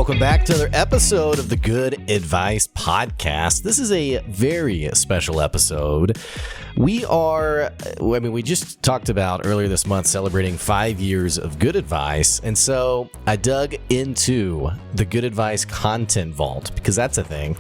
Welcome back to another episode of the Good Advice Podcast. This is a very special episode. We just talked about earlier this month celebrating 5 years of good advice. And so I dug into the Good Advice content vault because that's a thing.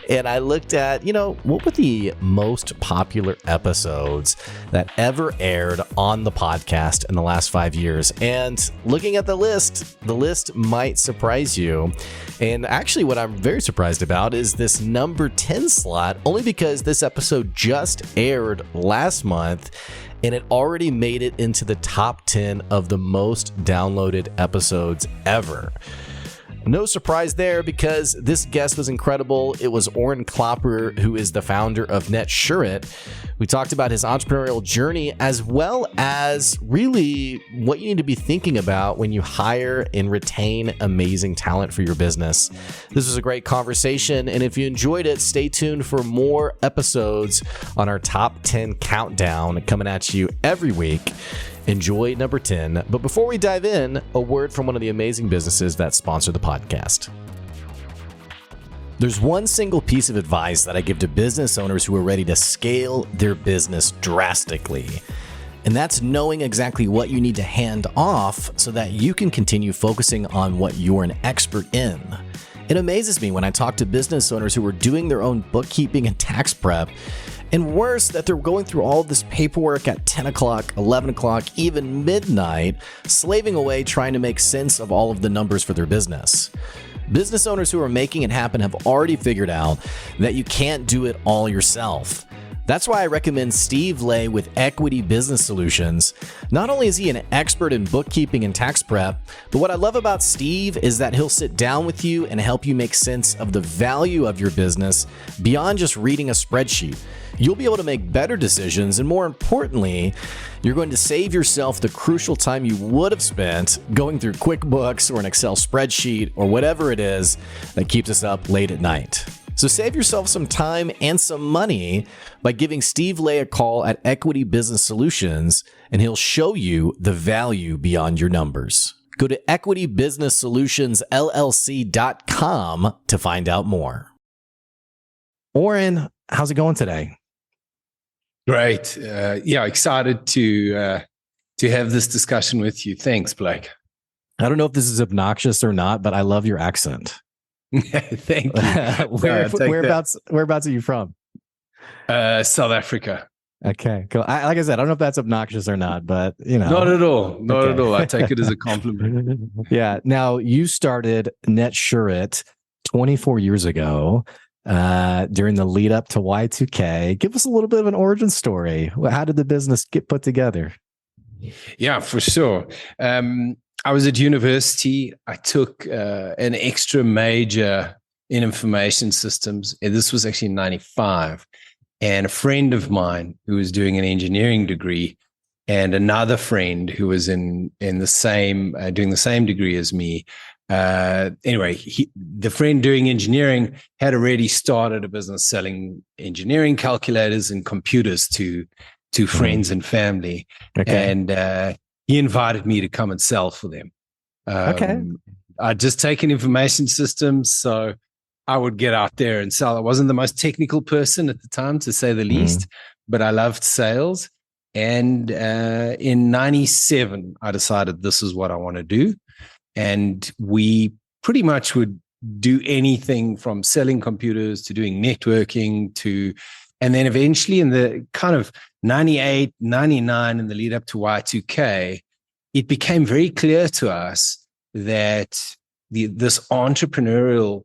And I looked at, what were the most popular episodes that ever aired on the podcast in the last 5 years? And looking at the list might surprise you. And actually what I'm very surprised about is this number 10 slot, only because this episode just aired last month and it already made it into the top 10 of the most downloaded episodes ever. No surprise there because this guest was incredible. It was Orrin Klopper, who is the founder of Net-Sure-It. We talked about his entrepreneurial journey as well as really what you need to be thinking about when you hire and retain amazing talent for your business. This was a great conversation, and if you enjoyed it, stay tuned for more episodes on our top 10 countdown coming at you every week. Enjoy number 10. But before we dive in, a word from one of the amazing businesses that sponsor the podcast. There's one single piece of advice that I give to business owners who are ready to scale their business drastically. And that's knowing exactly what you need to hand off so that you can continue focusing on what you're an expert in. It amazes me when I talk to business owners who are doing their own bookkeeping and tax prep, and worse, that they're going through all of this paperwork at 10 o'clock, 11 o'clock, even midnight, slaving away trying to make sense of all of the numbers for their business. Business owners who are making it happen have already figured out that you can't do it all yourself. That's why I recommend Steve Lay with Equity Business Solutions. Not only is he an expert in bookkeeping and tax prep, but what I love about Steve is that he'll sit down with you and help you make sense of the value of your business beyond just reading a spreadsheet. You'll be able to make better decisions, and more importantly, you're going to save yourself the crucial time you would have spent going through QuickBooks or an Excel spreadsheet or whatever it is that keeps us up late at night. So save yourself some time and some money by giving Steve Lay a call at Equity Business Solutions, and he'll show you the value beyond your numbers. Go to equitybusinesssolutionsllc.com to find out more. Orrin, how's it going today? Great. Excited to have this discussion with you. Thanks, Blake. I don't know if this is obnoxious or not, but I love your accent. Thank you. Whereabouts are you from? South Africa. Okay, cool. Like I said, I don't know if that's obnoxious or not, but Not at all. Not at all. I take it as a compliment. Yeah. Now, you started Net-Sure-It 24 years ago during the lead up to Y2K. Give us a little bit of an origin story. How did the business get put together? Yeah, for sure. I was at university. I took an extra major in information systems. And this was actually in 95. And a friend of mine who was doing an engineering degree and another friend who was in the same, doing the same degree as me. The friend doing engineering had already started a business selling engineering calculators and computers to friends and family. Okay. And he invited me to come and sell for them. I'd just taken information systems, so I would get out there and sell. I wasn't the most technical person at the time, to say the least, but I loved sales. And in 97, I decided this is what I want to do. And we pretty much would do anything from selling computers to doing networking and then eventually in the kind of 98, 99 in the lead up to Y2K, it became very clear to us that this entrepreneurial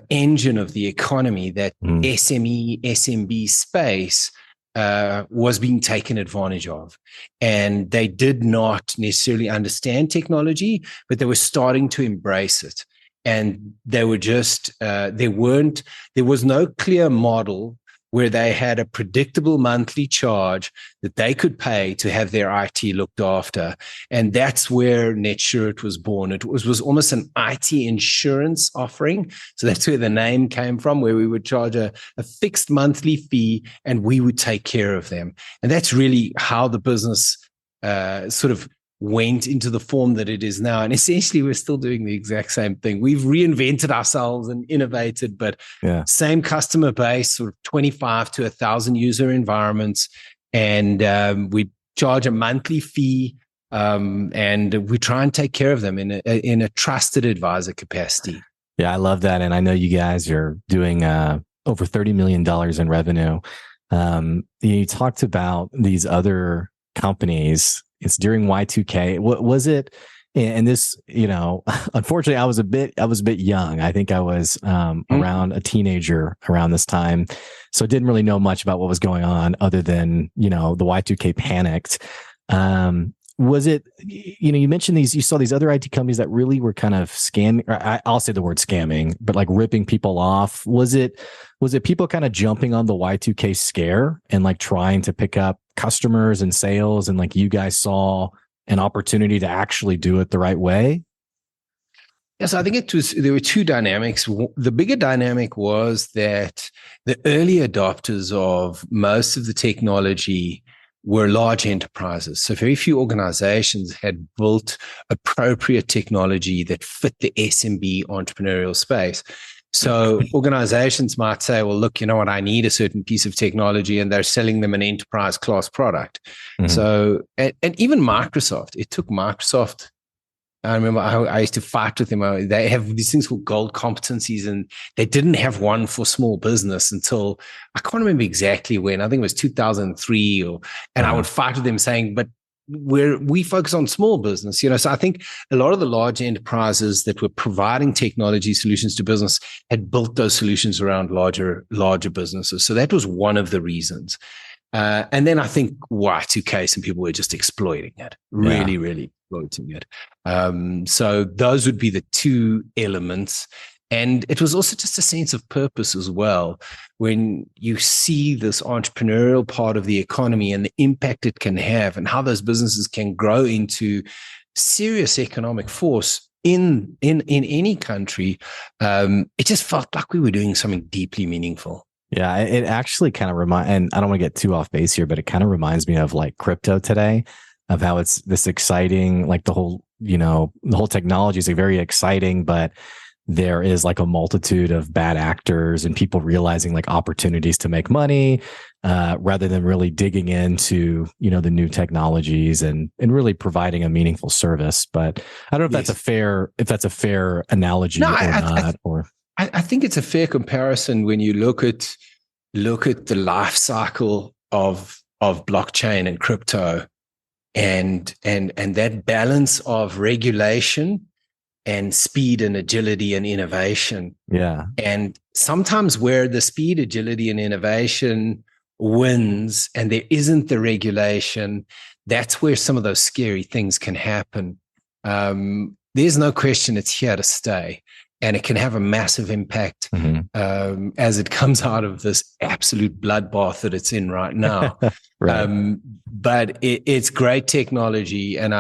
engine of the economy, that SME, SMB space was being taken advantage of. And they did not necessarily understand technology, but they were starting to embrace it. And they were just, there was no clear model where they had a predictable monthly charge that they could pay to have their IT looked after. And that's where Net-Sure-It was born. It was almost an IT insurance offering. So that's where the name came from, where we would charge a fixed monthly fee and we would take care of them. And that's really how the business sort of went into the form that it is now. And essentially, we're still doing the exact same thing. We've reinvented ourselves and innovated, but same customer base, sort of 25 to 1,000 user environments. And we charge a monthly fee, and we try and take care of them in a trusted advisor capacity. Yeah, I love that. And I know you guys are doing over $30 million in revenue. You talked about these other companies. It's during Y2K. What was it? And this, unfortunately, I was a bit young. I think I was around a teenager around this time, so I didn't really know much about what was going on, other than the Y2K panicked. Was it? You mentioned you saw these other IT companies that really were kind of scamming. I'll say the word scamming, but like ripping people off. Was it people kind of jumping on the Y2K scare and like trying to pick up customers and sales, and like you guys saw an opportunity to actually do it the right way? Yes, I think there were two dynamics. The bigger dynamic was that the early adopters of most of the technology were large enterprises. So very few organizations had built appropriate technology that fit the SMB entrepreneurial space. So organizations might say, well, look, you know what, I need a certain piece of technology, and they're selling them an enterprise class product. Mm-hmm. So, and even Microsoft, it took Microsoft. I remember I used to fight with them. They have these things called gold competencies, and they didn't have one for small business until, I can't remember exactly when. I think it was 2003, and I would fight with them saying, but we focus on small business, So I think a lot of the large enterprises that were providing technology solutions to business had built those solutions around larger businesses. So that was one of the reasons. And then I think Y2K, some people were just exploiting it, really exploiting it. So those would be the two elements. And it was also just a sense of purpose as well. When you see this entrepreneurial part of the economy and the impact it can have, and how those businesses can grow into serious economic force in any country, it just felt like we were doing something deeply meaningful. Yeah, it actually kind of and I don't want to get too off base here, but it kind of reminds me of like crypto today, of how it's this exciting, like the whole technology is like very exciting, but there is like a multitude of bad actors and people realizing like opportunities to make money, rather than really digging into, the new technologies and really providing a meaningful service. But I don't know if that's a fair analogy or not. I think it's a fair comparison when you look at the life cycle of blockchain and crypto, and that balance of regulation and speed and agility and innovation. Yeah. And sometimes where the speed, agility, and innovation wins and there isn't the regulation, that's where some of those scary things can happen. There's no question it's here to stay. And it can have a massive impact as it comes out of this absolute bloodbath that it's in right now. Right. But it's great technology, and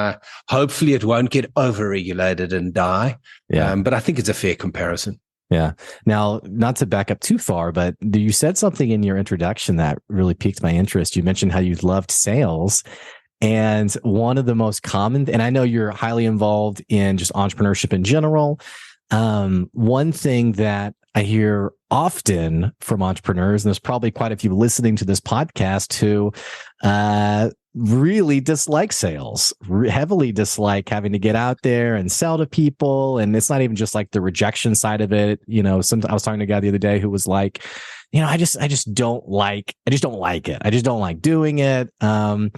hopefully it won't get over-regulated and die. Yeah. But I think it's a fair comparison. Yeah. Now, not to back up too far, but you said something in your introduction that really piqued my interest. You mentioned how you loved sales. And one of the most common, and I know you're highly involved in just entrepreneurship in general. One thing that I hear often from entrepreneurs, and there's probably quite a few listening to this podcast who really dislike sales, heavily dislike having to get out there and sell to people. And it's not even just like the rejection side of it. I was talking to a guy the other day who was like, I just don't like it. I just don't like doing it. I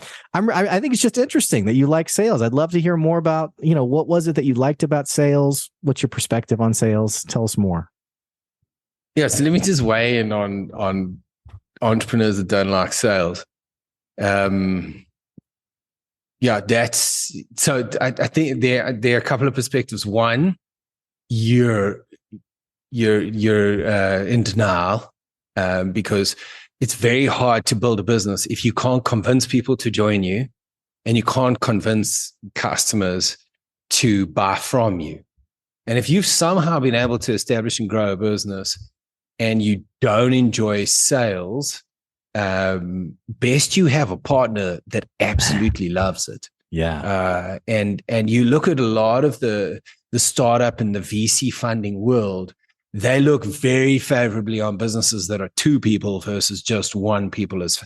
think it's just interesting that you like sales. I'd love to hear more about, what was it that you liked about sales? What's your perspective on sales? Tell us more. Yeah. So let me just weigh in on entrepreneurs that don't like sales. That's so. I think there are a couple of perspectives. One, you're in denial. Because it's very hard to build a business if you can't convince people to join you, and you can't convince customers to buy from you. And if you've somehow been able to establish and grow a business and you don't enjoy sales, best you have a partner that absolutely loves it. And you look at a lot of the startup and the VC funding world, they look very favorably on businesses that are two people versus just one people, as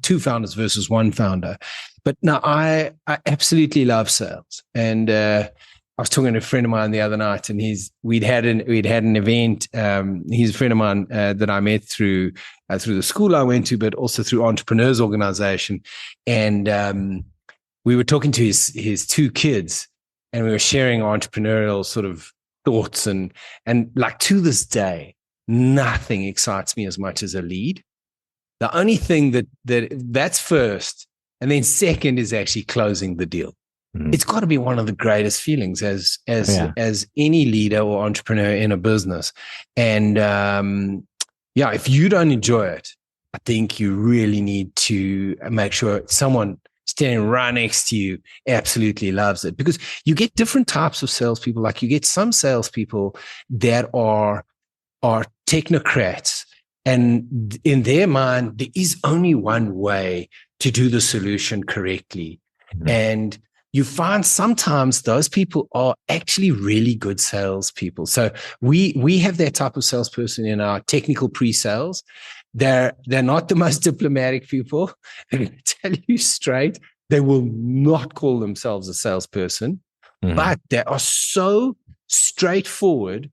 two founders versus one founder. But now I absolutely love sales. And I was talking to a friend of mine the other night, and we'd had an event. He's a friend of mine that I met through the school I went to, but also through Entrepreneurs Organization. And we were talking to his two kids, and we were sharing entrepreneurial sort of thoughts. And like, to this day, nothing excites me as much as a lead. The only thing that's first, and then second is actually closing the deal. It's got to be one of the greatest feelings as any leader or entrepreneur in a business. And if you don't enjoy it, I think you really need to make sure someone standing right next to you absolutely loves it, because you get different types of salespeople. Like, you get some salespeople that are technocrats, and in their mind, there is only one way to do the solution correctly. And you find sometimes those people are actually really good salespeople. So we have that type of salesperson in our technical pre-sales. They're not the most diplomatic people. I tell you straight, they will not call themselves a salesperson, but they are so straightforward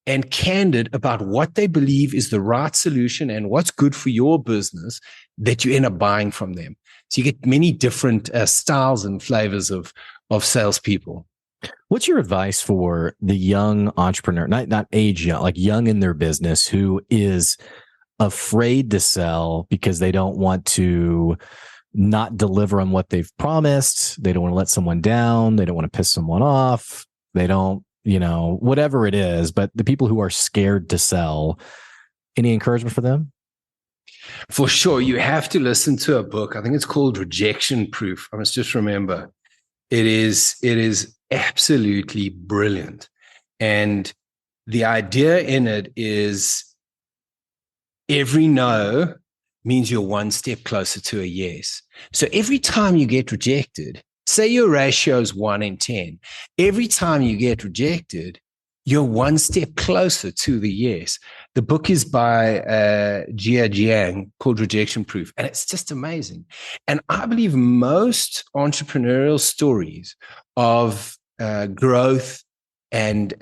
and candid about what they believe is the right solution and what's good for your business that you end up buying from them. So you get many different styles and flavors of salespeople. What's your advice for the young entrepreneur, not age young, like young in their business, who is afraid to sell because they don't want to not deliver on what they've promised? They don't want to let someone down. They don't want to piss someone off. They don't, whatever it is, but the people who are scared to sell, any encouragement for them? For sure. You have to listen to a book. I think it's called Rejection Proof. I must just remember. It is absolutely brilliant. And the idea in it is every no means you're one step closer to a yes. So every time you get rejected, say your ratio is 1 in 10, every time you get rejected, you're one step closer to the yes. The book is by Jia Jiang, called Rejection Proof, and it's just amazing. And I believe most entrepreneurial stories of growth and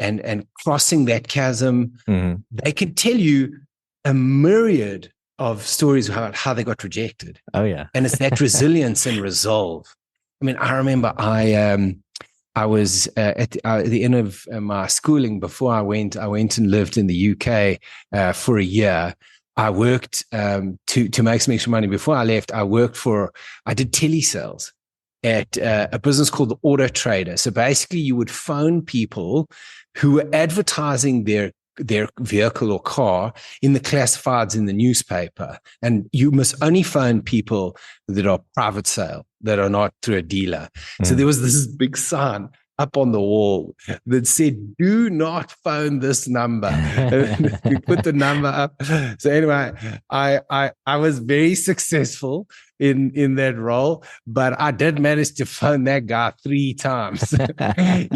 crossing that chasm, they can tell you a myriad of stories about how they got rejected. Oh yeah, and it's that resilience and resolve. I mean, I remember I was at the end of my schooling. Before I went and lived in the UK for a year. I worked to make some extra money. Before I left, I did telesales at a business called the Auto Trader. So basically, you would phone people who were advertising their vehicle or car in the classifieds in the newspaper. And you must only phone people that are private sale, that are not through a dealer. So there was this big sign up on the wall that said, "Do not phone this number." We put the number up. So anyway, I was very successful in that role, but I did manage to phone that guy 3 times.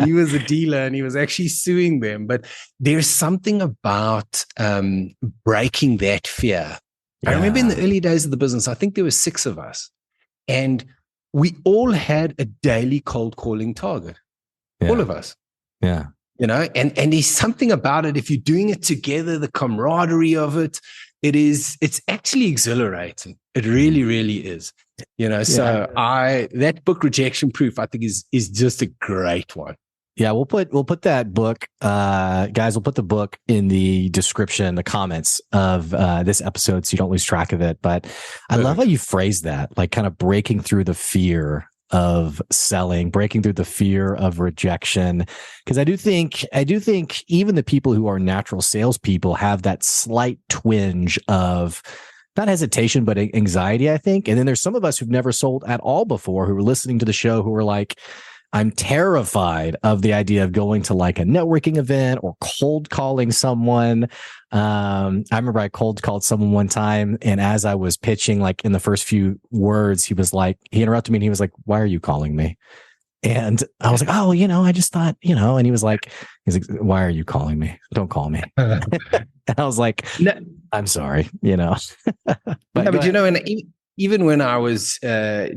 He was a dealer and he was actually suing them. But there's something about breaking that fear. I remember in the early days of the business, I think there were 6 of us, and we all had a daily cold calling target. All of us. Yeah. And there's something about it. If you're doing it together, the camaraderie of it, it's actually exhilarating. It really, really is. So that book, Rejection Proof, I think is just a great one. Yeah, we'll put that book, guys. We'll put the book in the description, the comments of this episode, so you don't lose track of it. But I love how you phrase that, like kind of breaking through the fear of selling, breaking through the fear of rejection. Because I do think even the people who are natural salespeople have that slight twinge of not hesitation, but anxiety, I think. And then there's some of us who've never sold at all before, who are listening to the show, who are like, I'm terrified of the idea of going to like a networking event or cold calling someone. I remember I cold called someone one time, and as I was pitching, like in the first few words, he interrupted me and he was like, "Why are you calling me?" And I was like, "Oh, I just thought, and he's like, "Why are you calling me? Don't call me." And I was like, No, "I'm sorry," but and even when I was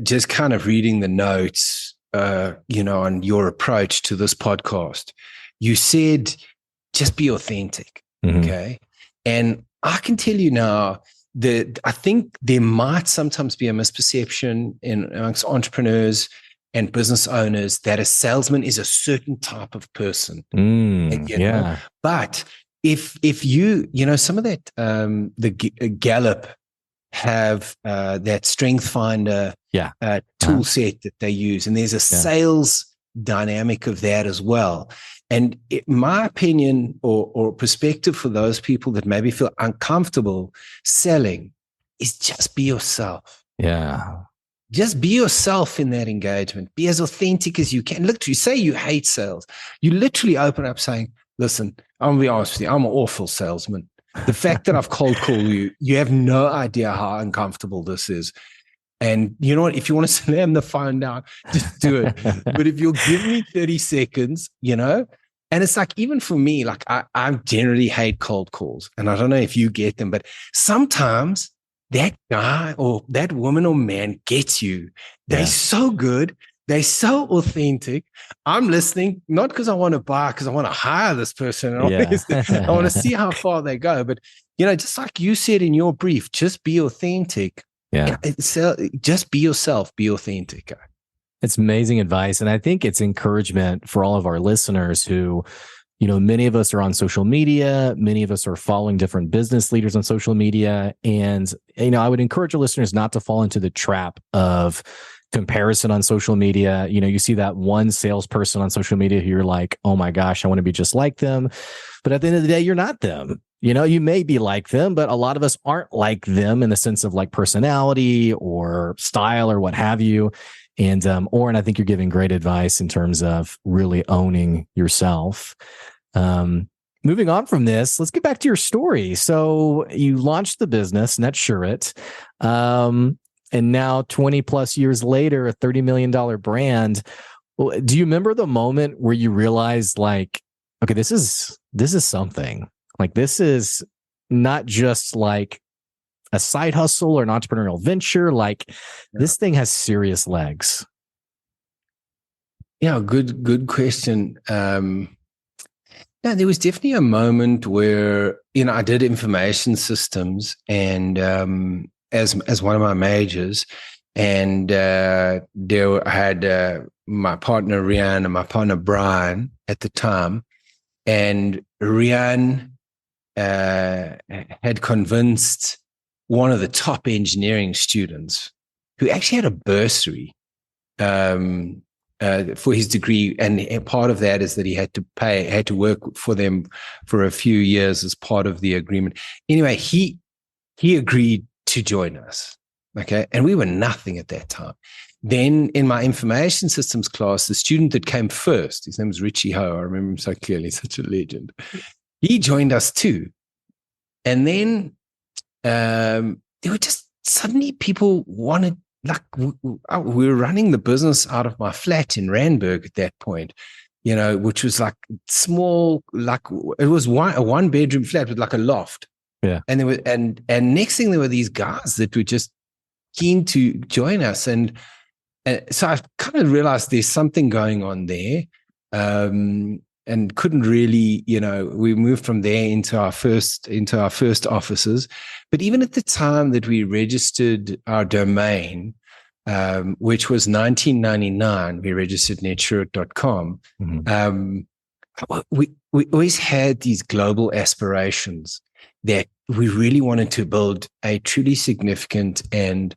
just kind of reading the notes, on your approach to this podcast, you said, just be authentic. Mm-hmm. Okay. And I can tell you now that I think there might sometimes be a misperception amongst entrepreneurs and business owners that a salesman is a certain type of person. Yeah. But if you, some of that, the Gallup have that strength finder tool set that they use, and there's a sales dynamic of that as well. And my opinion or perspective for those people that maybe feel uncomfortable selling is just be yourself. Yeah. Just be yourself in that engagement. Be as authentic as you can. Literally, say you hate sales. You literally open up saying, listen, I'm going to be honest with you, I'm an awful salesman. The fact that I've cold called you, you have no idea how uncomfortable this is. And you know what? If you want to slam the phone down, just do it. But if you'll give me 30 seconds, and it's like, even for me, like I generally hate cold calls. And I don't know if you get them, but sometimes that guy or that woman or man gets you. They're so good. They're so authentic. I'm listening, not because I want to buy, because I want to hire this person. I want to see how far they go. But, just like you said in your brief, just be authentic. Yeah. Just be yourself, be authentic. It's amazing advice. And I think it's encouragement for all of our listeners who, many of us are on social media. Many of us are following different business leaders on social media. And, I would encourage our listeners not to fall into the trap of comparison on social media. You see that one salesperson on social media who you're like, oh my gosh, I want to be just like them. But at the end of the day, you're not them. You may be like them, but a lot of us aren't like them in the sense of like personality or style or what have you. And Orrin, I think you're giving great advice in terms of really owning yourself. Moving on from this, let's get back to your story. So you launched the business, NetSurit, and now 20 plus years later, a $30 million brand. Do you remember the moment where you realized like, okay, this is something? Like, this is not just like a side hustle or an entrepreneurial venture. Like, this thing has serious legs. Yeah, good question. There was definitely a moment where, I did information systems and as one of my majors, and I had my partner Rian and my partner Brian at the time, and Rian had convinced one of the top engineering students who actually had a bursary for his degree, and part of that is that he had to work for them for a few years as part of the agreement. Anyway, he agreed to join us. Okay, and we were nothing at that time. Then in my information systems class, the student that came first, his name was Richie Ho. I remember him so clearly, such a legend. He joined us too. And then there were just suddenly people wanted, like, we were running the business out of my flat in Randburg at that point, which was like small, like it was a one bedroom flat with like a loft. Yeah. And there were, and next thing there were these guys that were just keen to join us. And so I kind of realized there's something going on there. And couldn't really, we moved from there into our first offices. But even at the time that we registered our domain, which was 1999, we registered netshurit.com. Mm-hmm. We always had these global aspirations that we really wanted to build a truly significant and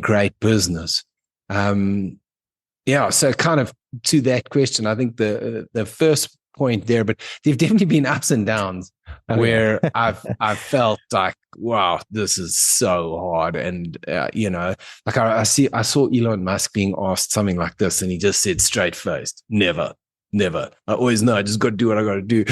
great business. So kind of to that question, I think the first point there, but there've definitely been ups and downs where I've felt like, wow, this is so hard. And, like I saw Elon Musk being asked something like this, and he just said straight faced, never. I always know I just got to do what I got to do,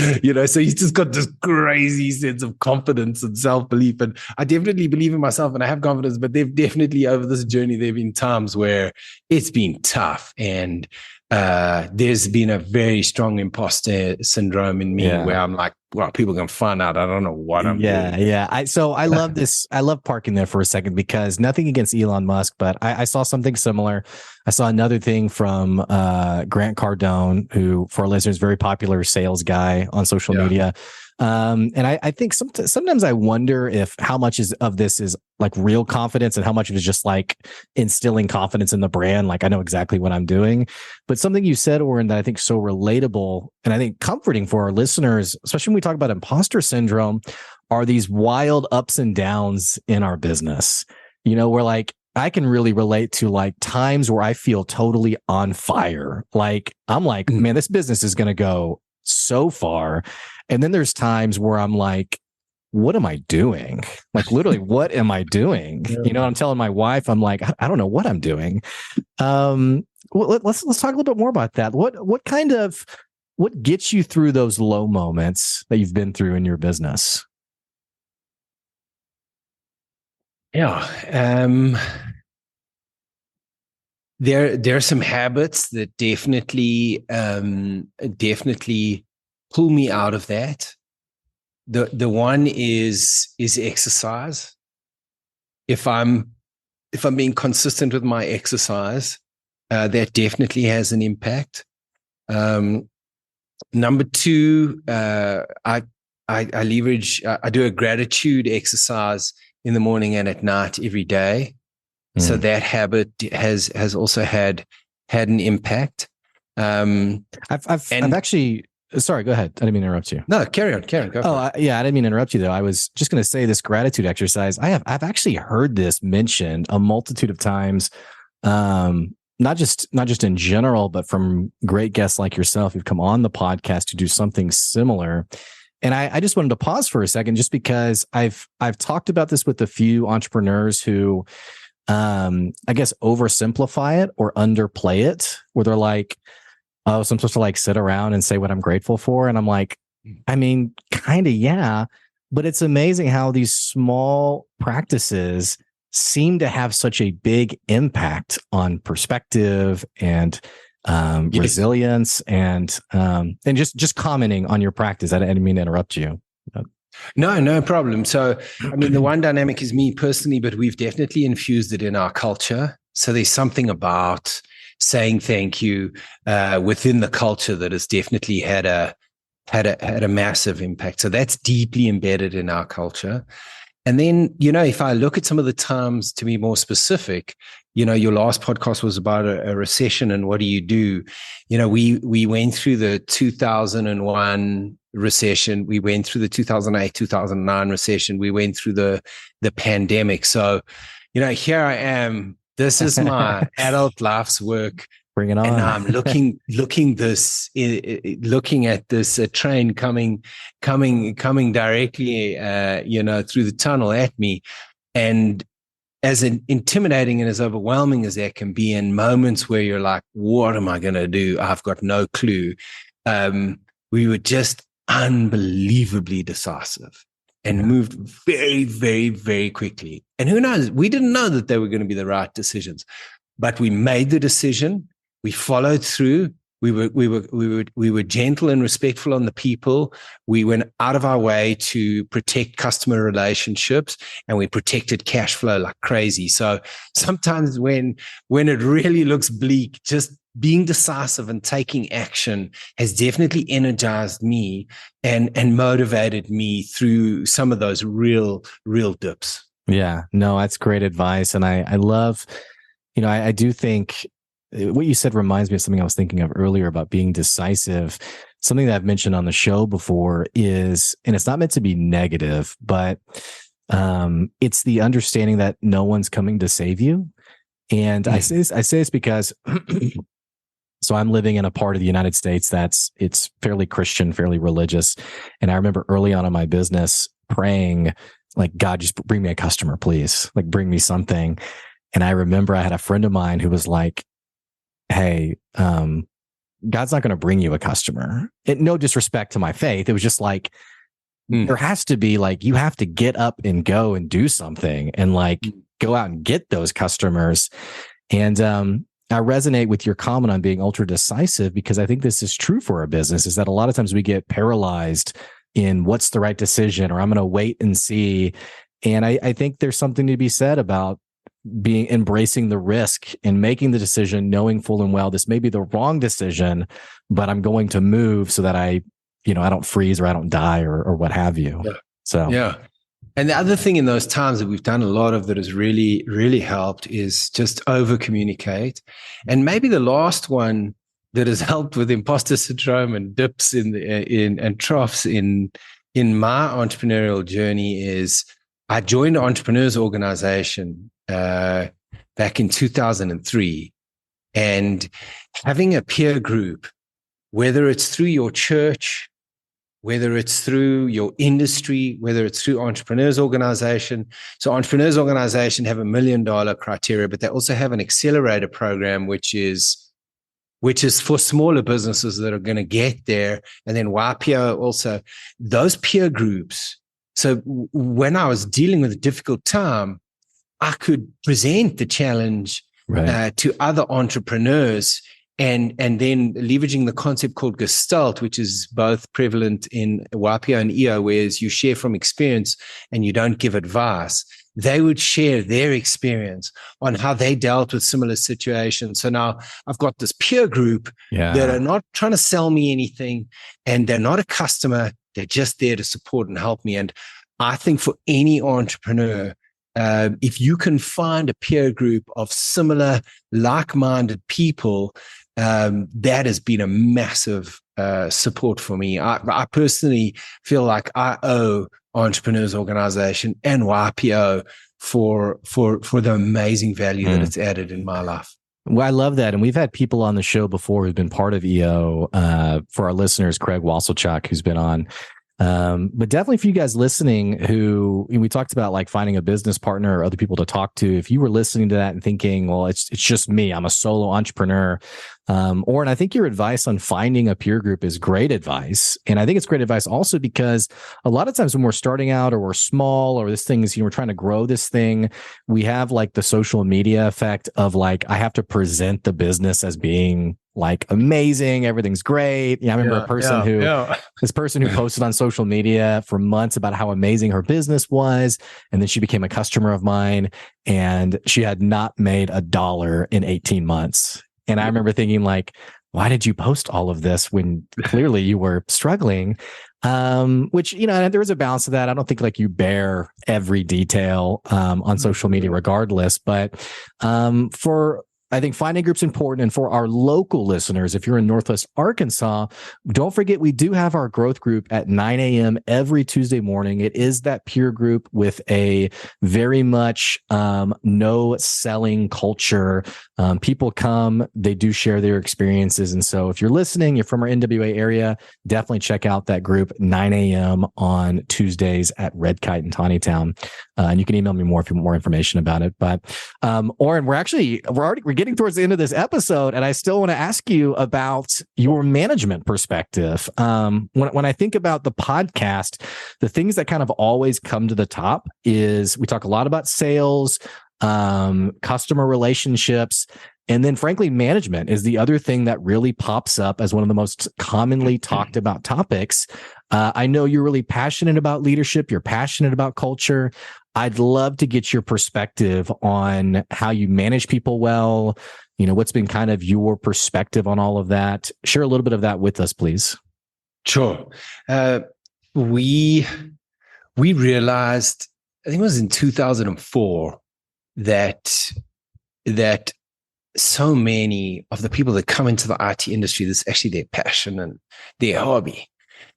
so he's just got this crazy sense of confidence and self-belief. And I definitely believe in myself and I have confidence, but they've definitely over this journey, there've been times where it's been tough. And there's been a very strong imposter syndrome in me where I'm like, well, people can find out. I don't know what I'm doing. Yeah. I love this. I love parking there for a second because nothing against Elon Musk, but I saw something similar. I saw another thing from Grant Cardone, who, for our listeners, very popular sales guy on social media. And I think sometimes I wonder if how much of this is like real confidence and how much of it is just like instilling confidence in the brand. Like I know exactly what I'm doing, but something you said, Orrin, that I think is so relatable and I think comforting for our listeners, especially when we talk about imposter syndrome, are these wild ups and downs in our business. Where like I can really relate to like times where I feel totally on fire. Like I'm like, man, this business is going to go so far. And then there's times where I'm like, what am I doing? Like literally, what am I doing? I'm telling my wife, I'm like, I don't know what I'm doing. Well, let's talk a little bit more about that. What gets you through those low moments that you've been through in your business? Yeah. There are some habits that definitely pull me out of that. The one is exercise. If I'm being consistent with my exercise, that definitely has an impact. Number two, I leverage. I do a gratitude exercise in the morning and at night every day. So that habit has also had an impact. I've actually. Sorry, go ahead. I didn't mean to interrupt you. No, carry on. Go I didn't mean to interrupt you though. I was just going to say this gratitude exercise. I've actually heard this mentioned a multitude of times, not just in general, but from great guests like yourself who've come on the podcast to do something similar. And I just wanted to pause for a second, just because I've talked about this with a few entrepreneurs who, I guess, oversimplify it or underplay it, where they're like, oh, so I'm supposed to like sit around and say what I'm grateful for. And I'm like, I mean, kind of, yeah, but it's amazing how these small practices seem to have such a big impact on perspective and resilience and just commenting on your practice. I didn't mean to interrupt you. No problem. So, I mean, the one dynamic is me personally, but we've definitely infused it in our culture. So there's something about saying thank you within the culture that has definitely had a massive impact. So that's deeply embedded in our culture. And then, if I look at some of the terms, to be more specific, your last podcast was about a recession and what do you do? We went through the 2001 recession. We went through the 2008, 2009 recession. We went through the pandemic. So, here I am. This is my adult life's work. Bring it on. And I'm looking at this train coming directly, through the tunnel at me. And as intimidating and as overwhelming as that can be, in moments where you're like, what am I going to do? I've got no clue. We were just unbelievably decisive and moved very, very, very quickly. And who knows? We didn't know that they were going to be the right decisions, but we made the decision. We followed through. We were gentle and respectful on the people. We went out of our way to protect customer relationships, and we protected cash flow like crazy. So sometimes when it really looks bleak, just being decisive and taking action has definitely energized me and motivated me through some of those real dips. Yeah, no, that's great advice. And I love, I do think what you said reminds me of something I was thinking of earlier about being decisive. Something that I've mentioned on the show before is, and it's not meant to be negative, but it's the understanding that no one's coming to save you. And I say this because So I'm living in a part of the United States it's fairly Christian, fairly religious. And I remember early on in my business praying, like, God, just bring me a customer, please. Like, bring me something. And I remember I had a friend of mine who was like, hey, God's not going to bring you a customer. No disrespect to my faith. It was just like, there has to be, like, you have to get up and go and do something and like go out and get those customers. And I resonate with your comment on being ultra decisive, because I think this is true for a business, is that a lot of times we get paralyzed in what's the right decision, or I'm going to wait and see. And I think there's something to be said about embracing the risk and making the decision, knowing full and well, this may be the wrong decision, but I'm going to move so that I don't freeze or I don't die or what have you. Yeah. So, yeah. And the other thing in those times that we've done a lot of that has really, really helped is just over communicate. And maybe the last one that has helped with imposter syndrome and dips and troughs in my entrepreneurial journey is I joined an entrepreneurs organization back in 2003, and having a peer group, whether it's through your church, whether it's through your industry, whether it's through entrepreneurs organization. So entrepreneurs organization have $1 million criteria, but they also have an accelerator program, which is for smaller businesses that are going to get there. And then YPO also, those peer groups. So when I was dealing with a difficult time, I could present the challenge to other entrepreneurs. And then leveraging the concept called Gestalt, which is both prevalent in YPO and EO, whereas you share from experience and you don't give advice. They would share their experience on how they dealt with similar situations. So now I've got this peer group that are not trying to sell me anything, and they're not a customer. They're just there to support and help me. And I think for any entrepreneur, if you can find a peer group of similar, like-minded people, that has been a massive support for me. I personally feel like I owe Entrepreneurs Organization and YPO for the amazing value that it's added in my life. Well, I love that. And we've had people on the show before who've been part of EO. For our listeners, Craig Wasselchuk, who's been on. But definitely for you guys listening who, we talked about like finding a business partner or other people to talk to. If you were listening to that and thinking, well, it's just me, I'm a solo entrepreneur. Orrin, I think your advice on finding a peer group is great advice. And I think it's great advice also because a lot of times when we're starting out or we're small or this thing is, we're trying to grow this thing, we have like the social media effect of like, I have to present the business as being like amazing, everything's great. I remember this person who posted on social media for months about how amazing her business was. And then she became a customer of mine and she had not made $1 in 18 months. And I remember thinking like, why did you post all of this when clearly you were struggling? Which, there is a balance to that. I don't think like you bear every detail on social media regardless, but I think finding groups important. And for our local listeners, if you're in Northwest Arkansas, don't forget we do have our growth group at 9 a.m. every Tuesday morning. It is that peer group with a very much no selling culture. People come, they do share their experiences. And so if you're listening, you're from our NWA area, definitely check out that group 9 a.m. on Tuesdays at Red Kite in Tawnytown. And you can email me more if you want more information about it. But Orrin, we're getting towards the end of this episode, and I still want to ask you about your management perspective. When I think about the podcast, the things that kind of always come to the top is we talk a lot about sales, customer relationships, and then frankly, management is the other thing that really pops up as one of the most commonly talked about topics. I know you're really passionate about leadership. You're passionate about culture. I'd love to get your perspective on how you manage people well. What's been kind of your perspective on all of that? Share a little bit of that with us, please. Sure. We realized, I think it was in 2004, that so many of the people that come into the IT industry, this is actually their passion and their hobby.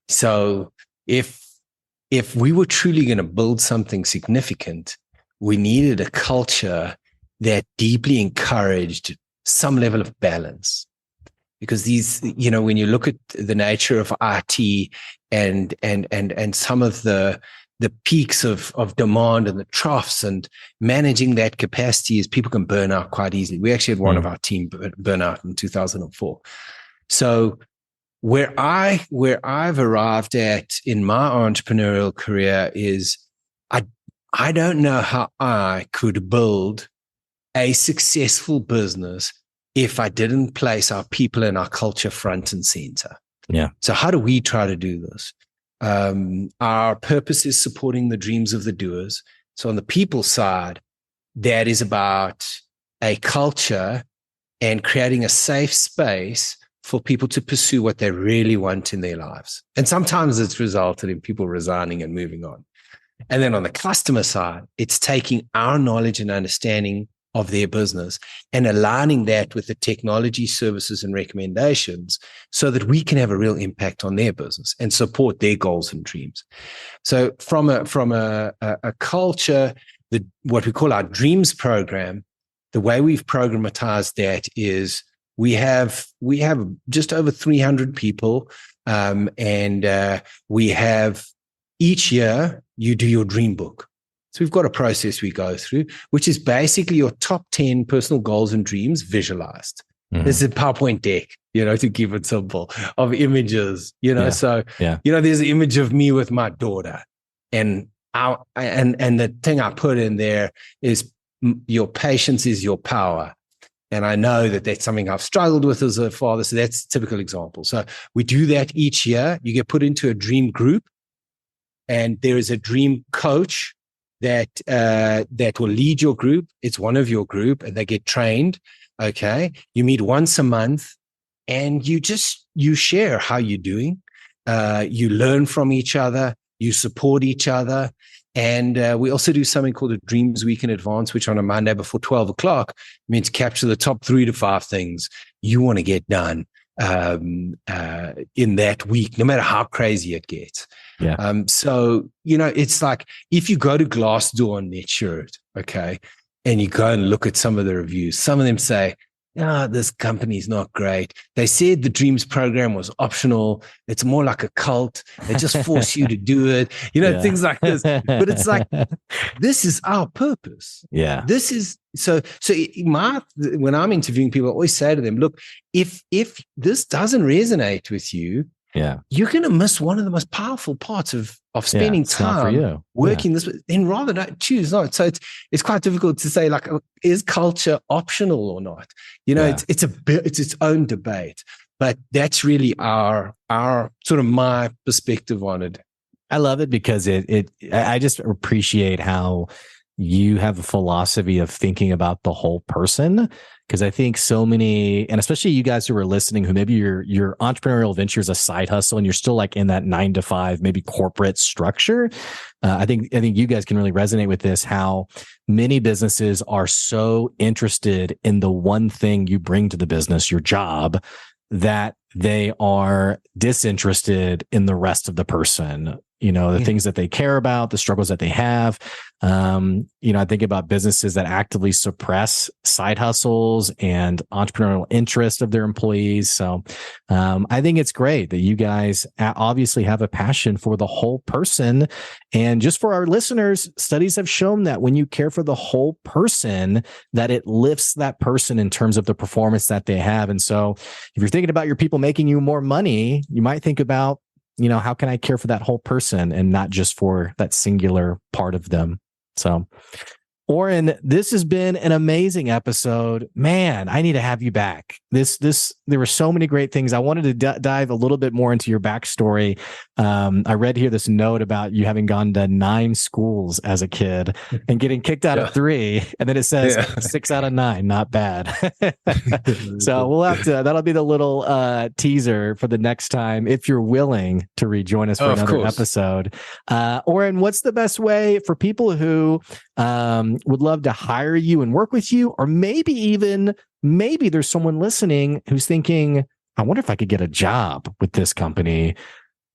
So if we were truly going to build something significant, we needed a culture that deeply encouraged some level of balance. because these, when you look at the nature of IT and some of the peaks of demand and the troughs and managing that capacity, is people can burn out quite easily. We actually had one of our team burn out in 2004. So where I've arrived at in my entrepreneurial career is I don't know how I could build a successful business if I didn't place our people and our culture front and center. Yeah. So how do we try to do this? Our purpose is supporting the dreams of the doers. So on the people side, that is about a culture and creating a safe space for people to pursue what they really want in their lives. And sometimes it's resulted in people resigning and moving on. And then on the customer side, it's taking our knowledge and understanding of their business and aligning that with the technology, services, and recommendations so that we can have a real impact on their business and support their goals and dreams. So from a culture, what we call our dreams program, the way we've programmatized that is we have just over 300 people, and we have each year you do your dream book. So we've got a process we go through, which is basically your top 10 personal goals and dreams visualized. Mm-hmm. This is a PowerPoint deck, to keep it simple, of images, So, there's an image of me with my daughter, and the thing I put in there is your patience is your power. And I know that that's something I've struggled with as a father. So that's a typical example. So we do that each year. You get put into a dream group, and there is a dream coach that will lead your group. It's one of your group, and they get trained. Okay. You meet once a month, and you share how you're doing. You learn from each other. You support each other. And we also do something called a Dreams Week in Advance, which on a Monday before 12 o'clock means capture the top 3 to 5 things you want to get done in that week, no matter how crazy it gets. Yeah. So, it's like if you go to Glassdoor on Netshirt, okay, and you go and look at some of the reviews, some of them say, this company's not great. They said the Dreams program was optional. It's more like a cult. They just force you to do it, things like this. But it's like, this is our purpose. Yeah. This is so when I'm interviewing people, I always say to them, look, if this doesn't resonate with you, you're going to miss one of the most powerful parts of spending time working this. Then rather not choose not. So it's quite difficult to say, like, is culture optional or not? It's its own debate. But that's really our sort of my perspective on it. I love it because I just appreciate how you have a philosophy of thinking about the whole person. Because I think so many, and especially you guys who are listening, who maybe your entrepreneurial venture is a side hustle and you're still like in that 9 to 5, maybe corporate structure. I think you guys can really resonate with this, how many businesses are so interested in the one thing you bring to the business, your job, that they are disinterested in the rest of the person. The things that they care about, the struggles that they have. I think about businesses that actively suppress side hustles and entrepreneurial interest of their employees. So I think it's great that you guys obviously have a passion for the whole person. And just for our listeners, studies have shown that when you care for the whole person, that it lifts that person in terms of the performance that they have. And so if you're thinking about your people making you more money, you might think about, how can I care for that whole person and not just for that singular part of them? So, Orrin, this has been an amazing episode. Man, I need to have you back. There were so many great things. I wanted to dive a little bit more into your backstory. I read here this note about you having gone to 9 schools as a kid and getting kicked out of 3. And then it says 6 out of 9, not bad. So we'll have to, that'll be the little teaser for the next time, if you're willing to rejoin us for another episode. Orrin, what's the best way for people who would love to hire you and work with you, or maybe there's someone listening who's thinking, I wonder if I could get a job with this company.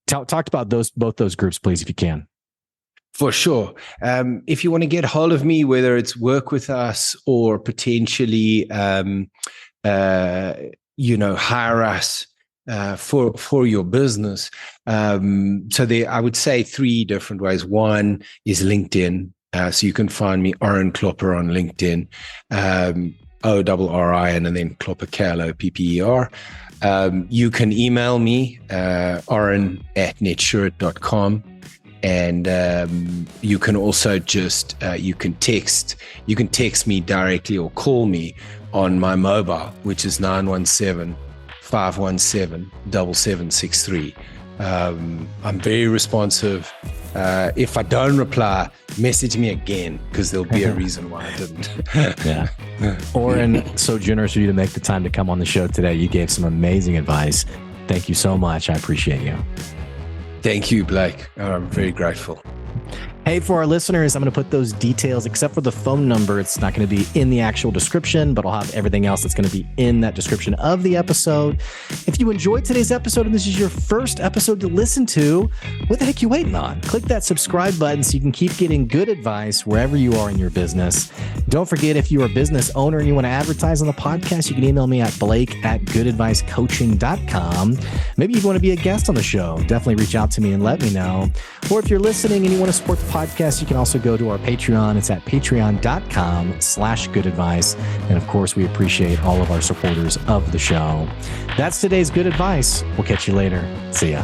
Talk about both those groups, please, if you can. For sure. If you want to get hold of me, whether it's work with us or potentially hire us for your business. So I would say 3 different ways. One is LinkedIn. So you can find me, Orrin Klopper, on LinkedIn, ORRIN, and then Klopper, KLOPPER. You can email me, Orrin@netshirt.com. And you can also just you can text me directly or call me on my mobile, which is 917-517-7763. I'm very responsive. If I don't reply, message me again, because there'll be a reason why I didn't. Yeah. Orrin, so generous of you to make the time to come on the show today. You gave some amazing advice. Thank you so much. I appreciate you. Thank you, Blake. I'm very grateful. Hey, for our listeners, I'm going to put those details, except for the phone number. It's not going to be in the actual description, but I'll have everything else that's going to be in that description of the episode. If you enjoyed today's episode and this is your first episode to listen to, what the heck are you waiting on? Click that subscribe button so you can keep getting good advice wherever you are in your business. Don't forget, if you're a business owner and you want to advertise on the podcast, you can email me at blake@goodadvicecoaching.com. Maybe you want to be a guest on the show. Definitely reach out to me and let me know. Or if you're listening and you want to support the podcast, you can also go to our Patreon. It's at patreon.com/goodadvice. And of course, we appreciate all of our supporters of the show. That's today's good advice. We'll catch you later. See ya.